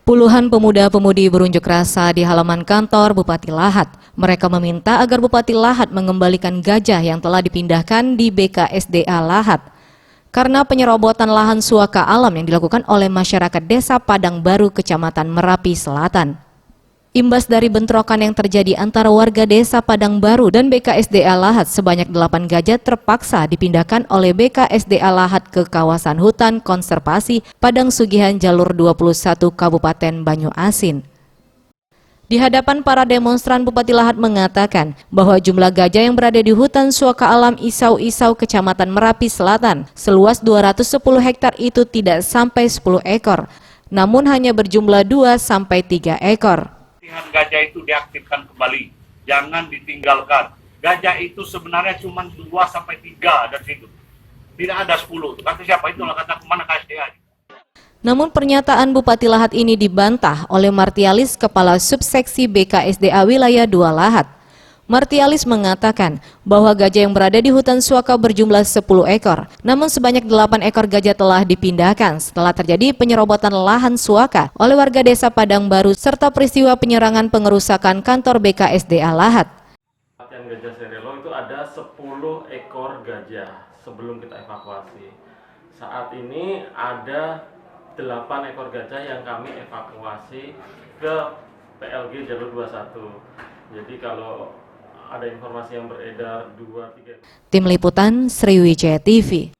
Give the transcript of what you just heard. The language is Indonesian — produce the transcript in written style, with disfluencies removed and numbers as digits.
Puluhan pemuda-pemudi berunjuk rasa di halaman kantor Bupati Lahat. Mereka meminta agar Bupati Lahat mengembalikan gajah yang telah dipindahkan di BKSDA Lahat. Karena penyerobotan lahan suaka alam yang dilakukan oleh masyarakat Desa Padang Baru, Kecamatan Merapi Selatan. Imbas dari bentrokan yang terjadi antara warga Desa Padang Baru dan BKSDA Lahat, sebanyak 8 gajah terpaksa dipindahkan oleh BKSDA Lahat ke kawasan hutan konservasi Padang Sugihan Jalur 21 Kabupaten Banyuasin. Di hadapan para demonstran, Bupati Lahat mengatakan bahwa jumlah gajah yang berada di hutan suaka alam Isau-Isau Kecamatan Merapi Selatan seluas 210 hektar itu tidak sampai 10 ekor, namun hanya berjumlah 2 sampai 3 ekor. Gajah itu diaktifkan kembali, jangan ditinggalkan. Gajah itu sebenarnya cuma 2 sampai 3 dari situ. Tidak ada 10. Kata siapa itu? Kata kemana KSDA? Namun pernyataan Bupati Lahat ini dibantah oleh Martialis, Kepala Subseksi BKSDA Wilayah 2 Lahat. Martialis mengatakan bahwa gajah yang berada di hutan suaka berjumlah 10 ekor, namun sebanyak 8 ekor gajah telah dipindahkan setelah terjadi penyerobotan lahan suaka oleh warga Desa Padang Baru serta peristiwa penyerangan pengerusakan kantor BKSDA Lahat. Yang gajah serelo itu ada 10 ekor gajah sebelum kita evakuasi. Saat ini ada 8 ekor gajah yang kami evakuasi ke PLG Jalur 21. Jadi kalau ada informasi yang beredar 2-3. Tim Liputan Sriwijaya TV.